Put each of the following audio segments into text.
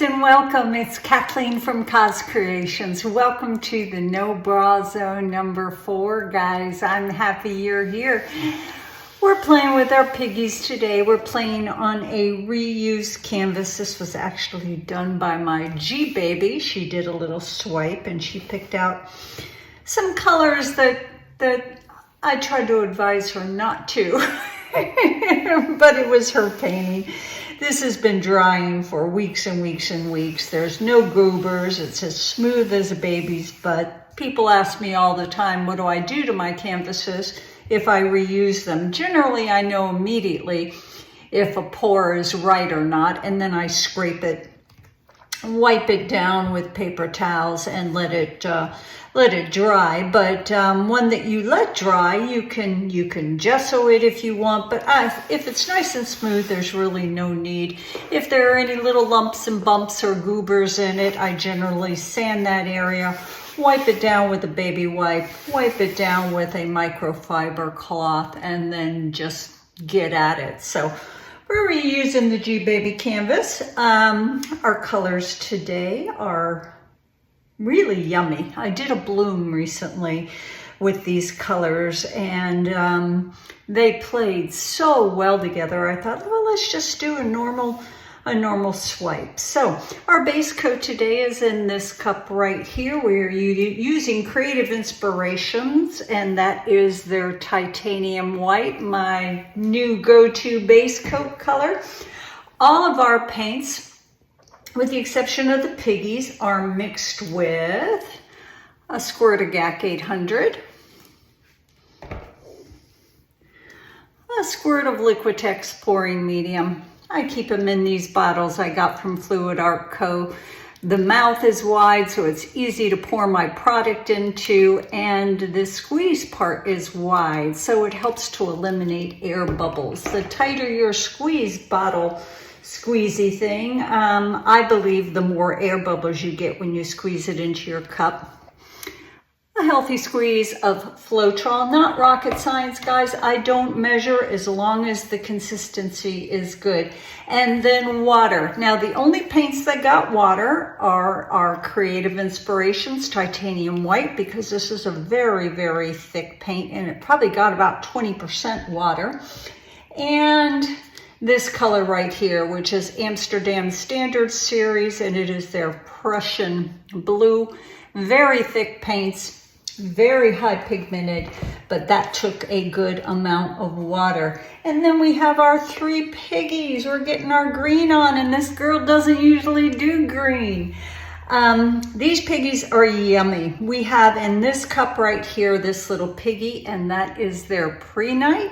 and welcome. It's Kathleen from Cozcreations. Welcome to the No Bra Zone number 4, guys. I'm happy you're here. We're playing with our piggies today. We're playing on a reused canvas. This was actually done by my G-Baby. She did a little swipe and she picked out some colors that I tried to advise her not to, but it was her painting. This has been drying for weeks and weeks and weeks. There's no goobers. It's as smooth as a baby's butt. People ask me all the time, what do I do to my canvases if I reuse them? Generally, I know immediately if a pour is right or not, and then I scrape it, wipe it down with paper towels and let it dry. But one that you let dry, you can gesso it if you want, but if it's nice and smooth, there's really no need. If there are any little lumps and bumps or goobers in it, I generally sand that area, wipe it down with a baby wipe it down with a microfiber cloth, and then just get at it. So we're reusing the G-Baby canvas. Our colors today are really yummy. I did a bloom recently with these colors and they played so well together. I thought, well, let's just do a normal swipe. So our base coat today is in this cup right here. We're using Creative Inspirations, and that is their Titanium White, my new go-to base coat color. All of our paints, with the exception of the Piggies, are mixed with a squirt of GAC 800, a squirt of Liquitex pouring medium. I keep them in these bottles I got from Fluid Art Co. The mouth is wide, so it's easy to pour my product into, and the squeeze part is wide, so it helps to eliminate air bubbles. The tighter your squeeze bottle squeezy thing, I believe the more air bubbles you get when you squeeze it into your cup. A healthy squeeze of Floetrol, not rocket science, guys. I don't measure as long as the consistency is good. And then water. Now, the only paints that got water are our Creative Inspirations Titanium White, because this is a very, very thick paint, and it probably got about 20% water. And this color right here, which is Amsterdam Standard Series, and it is their Prussian blue. Very thick paints, very high pigmented, but that took a good amount of water. And then we have our 3 piggies. We're getting our green on, and this girl doesn't usually do green. These piggies are yummy. We have in this cup right here, this little piggy, and that is their Prehnite.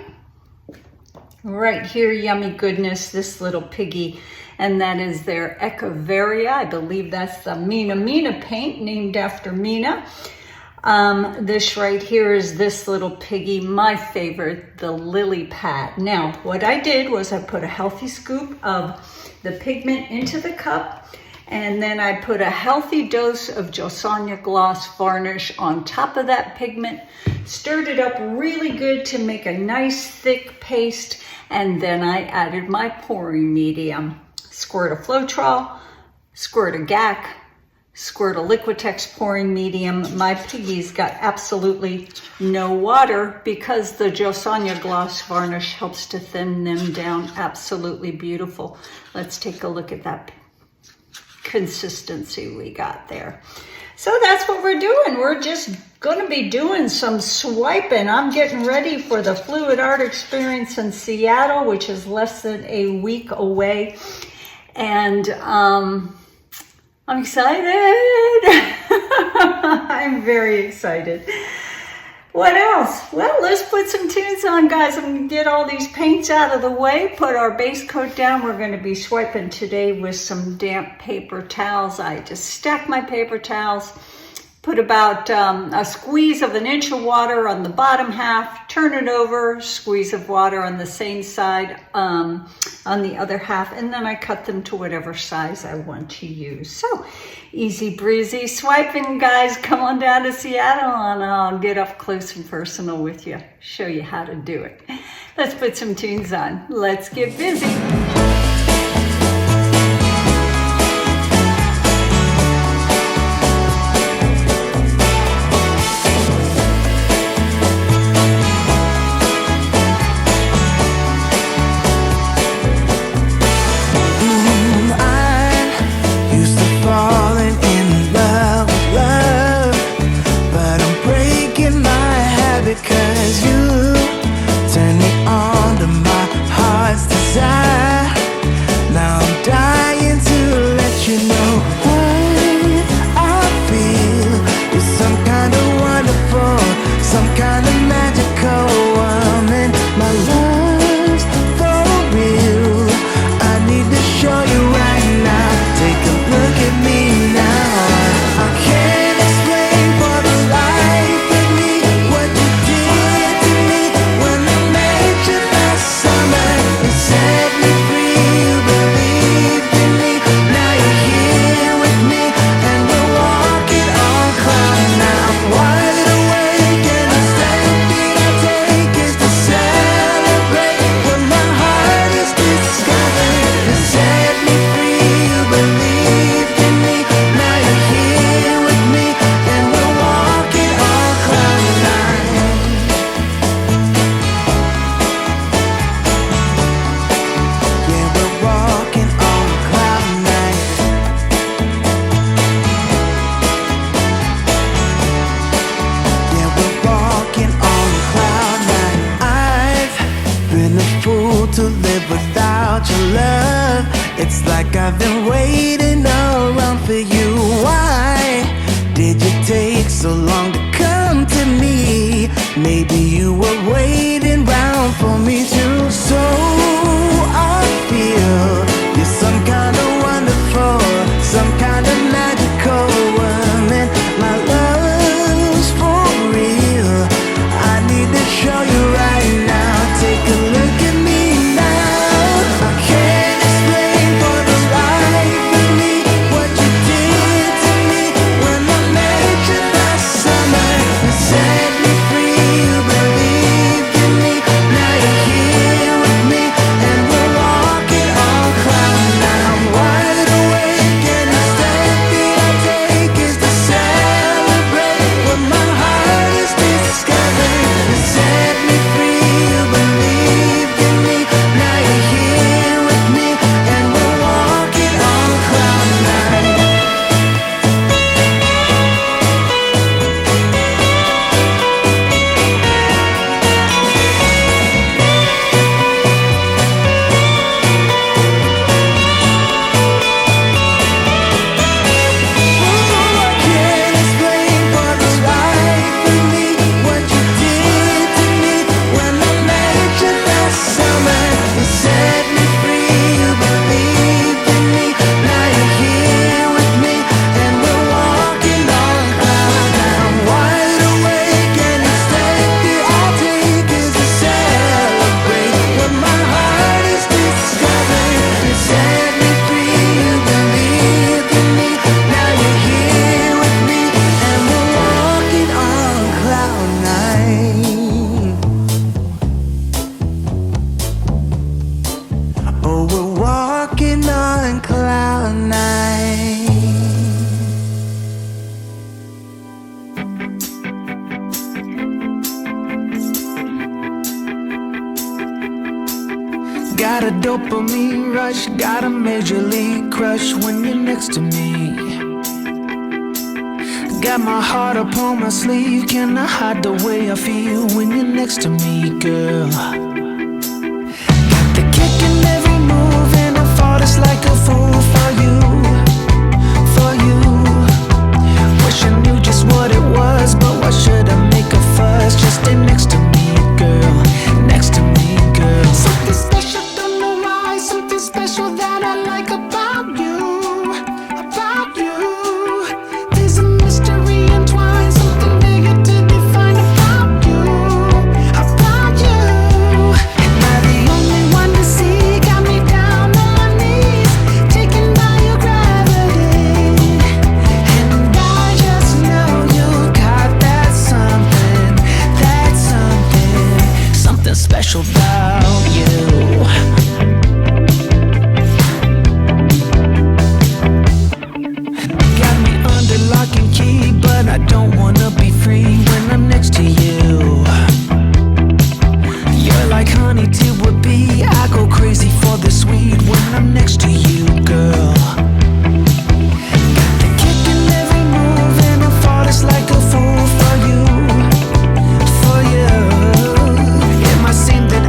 Right here, yummy goodness, this little piggy, and that is their Echeveria. I believe that's the Mina paint, named after Mina. This right here is this little piggy, my favorite, the Lilly Pad. Now, what I did was I put a healthy scoop of the pigment into the cup, and then I put a healthy dose of Josonja Gloss Varnish on top of that pigment, stirred it up really good to make a nice thick paste, and then I added my pouring medium. Squirt of Floetrol, squirt of GAC, squirt of Liquitex pouring medium. My piggies got absolutely no water because the Josonja Gloss Varnish helps to thin them down. Absolutely beautiful. Let's take a look at that consistency we got there. So that's what we're doing. We're just going to be doing some swiping. I'm getting ready for the Fluid Art Experience in Seattle, which is less than a week away. And I'm excited. I'm very excited. What else? Well, let's put some tunes on, guys. I'm going to get all these paints out of the way, put our base coat down. We're going to be swiping today with some damp paper towels. I just stack my paper towels, put about a squeeze of an inch of water on the bottom half, turn it over, squeeze of water on the same side on the other half, and then I cut them to whatever size I want to use. So easy breezy swiping, guys. Come on down to Seattle and I'll get up close and personal with you, show you how to do it. Let's put some tunes on. Let's get busy. about your love. It's like I've been waiting around for you. Why did you take so long to come to me? Maybe you were waiting round for me too. So I feel you're some kind of wonderful, some kind of magical woman. My love's for real. I need to show you right now. Take a look at me now. I can't explain for the life of me what you did to me when I met you last summer. You set me free, you believed in me. Now you're here with me and we're walking on cloud nine. I'm wide awake and the step that I take is to celebrate what my heart is discovering. You set me free, you believed in me. Now you're here with me and we're walking on cloud nine. I can't explain for the life of me what you did to me when I met you last summer. You set me free, you believed in me. Now you're here with me and we're walking on cloud nine. I'm wide awake and the step that I take is to celebrate what my heart is discovering. You set me free, you believed in me. Now you're here with me and we're walking on cloud nine. Oh, we're walking on cloud nine. Got a dopamine rush, got a major league crush when you're next to me. Got my heart upon my sleeve, can I hide the way I feel when you're next to me, girl? Got the kick in every move and I fought it's like a fool for you, for you. Wish I knew just what it was, but why should I make a fuss? Just stay next to me, girl, next to me, girl. Something special, don't know why, something special that I like about you, about you. There's a mystery entwined, something bigger to define about you, about you. Am I the only one to see? Got me down on my knees, taken by your gravity. And I just know you got that something, something special about you. Got me under lock and key, but I don't wanna be free when I'm next to you. You're like honey to a bee, I go crazy for the sweet when I'm next to you, girl. Got the kick in every move and I fought it's like a fool for you, for you. It might seem that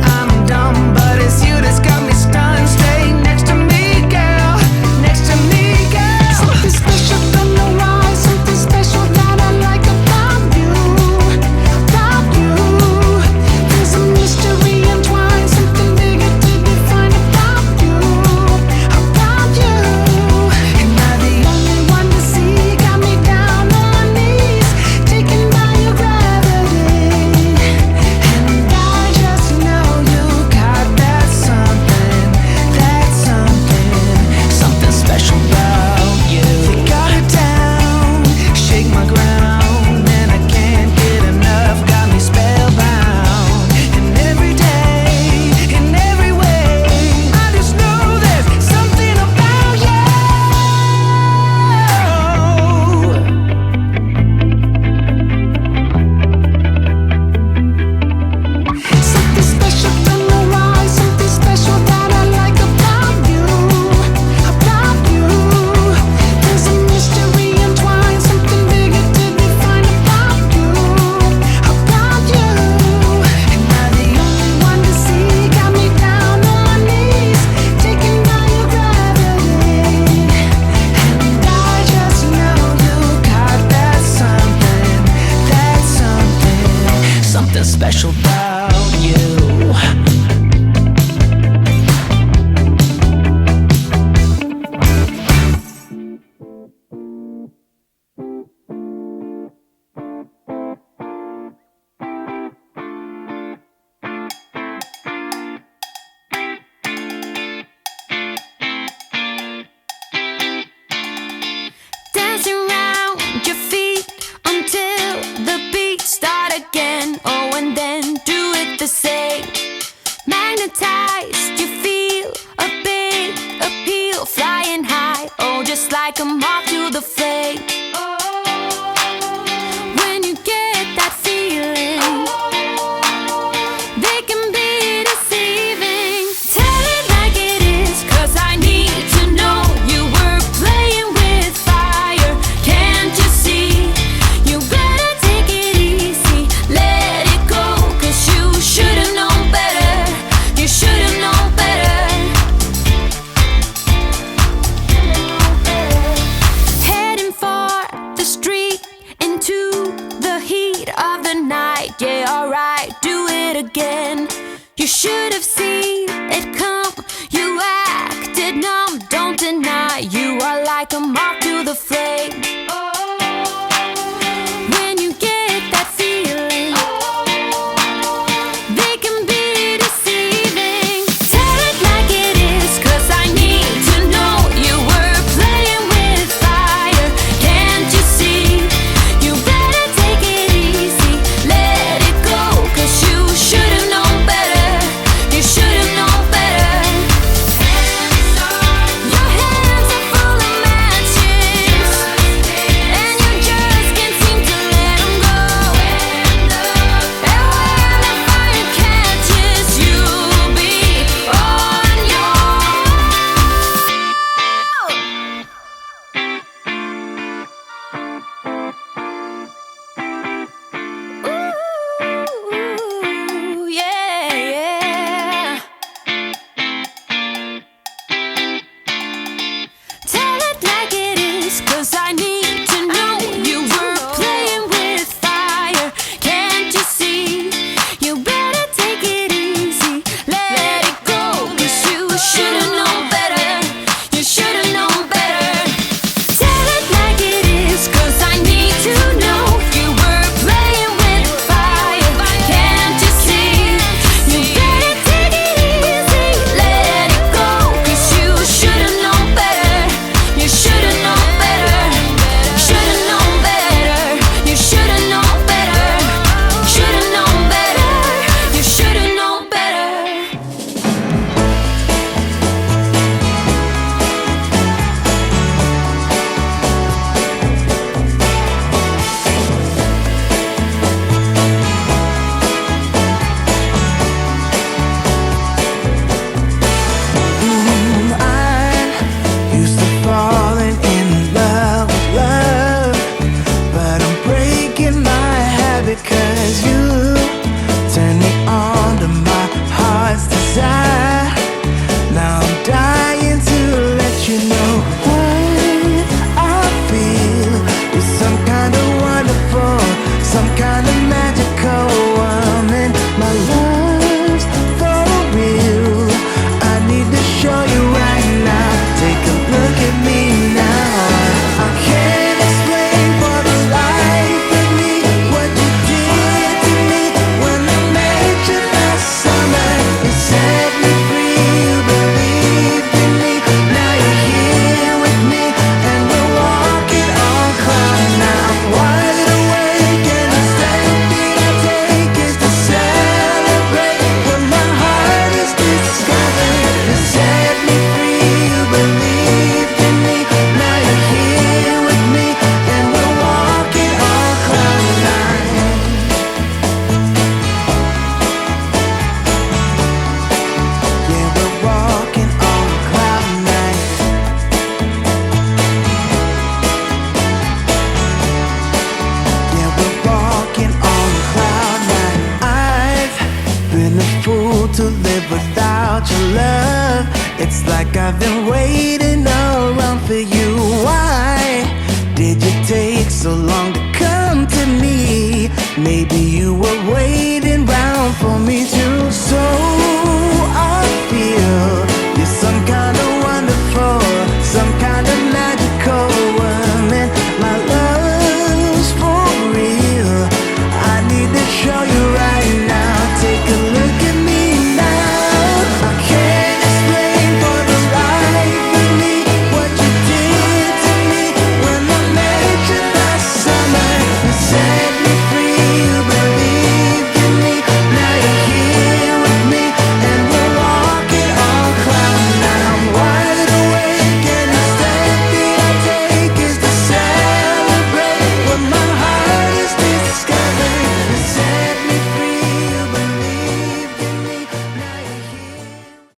something special about you. Dancing round your feet until the beat start again. Oh, and then do it the same. Magnetized, you feel a big appeal, flying high. Oh, just like a moth to the flame. When you get that feeling, they can be deceiving. Tell it like it is, 'cause I need to know you were playing with fire. Can't you see? You better take it easy, let it go, 'cause you should've known better. You should've known better. Heading for the street into the heat of the night. Yeah, alright, do it again. You should have seen it come. You acted numb, don't deny. You are like a moth to the flame. When you get that feeling, they can be deceiving. Tell it like it is, 'cause I need to know you were playing with fire. Can't you see? You better take it easy, let it go, 'cause you should've known better. You should've known better. Your hands are full of matches, and you just can't seem to let them go. And when the fire catches, you'll be on your Ooh, yeah, yeah. Tell it like it is, 'cause I need to know you were playing with fire. Can't you see? You better take it easy, let it go, 'cause you should've known better. You should've known better. Tell it like it is, 'cause I need to know you were playing with fire. Can't you see? You better take it easy, let it go, 'cause you should've known better. You should've known better. Should've known better. You should've known better. Should've known better. You should've known better. I used to falling in love with love, but I'm breaking my habit 'cause you turn me on to my heart's desire. Now I'm dying to let you know what I feel is some kind of wonderful, some kind of magical woman. My love's for real. I need to show you right now. Take a look at me now. I can't explain for the life of me what you did to me when I met you last summer. You set me free, you believed in me. Now you're here with me, and we're walking on cloud nine. I'm wide awake, and the step that I take is to celebrate what my heart has discovered. You set me free, you believed in me. Now you're here with me, and we're walking on cloud nine. Yeah, we're walking on cloud nine. Yeah, we're walking on cloud nine. I've been a fool to live without your love. It's like I've been waiting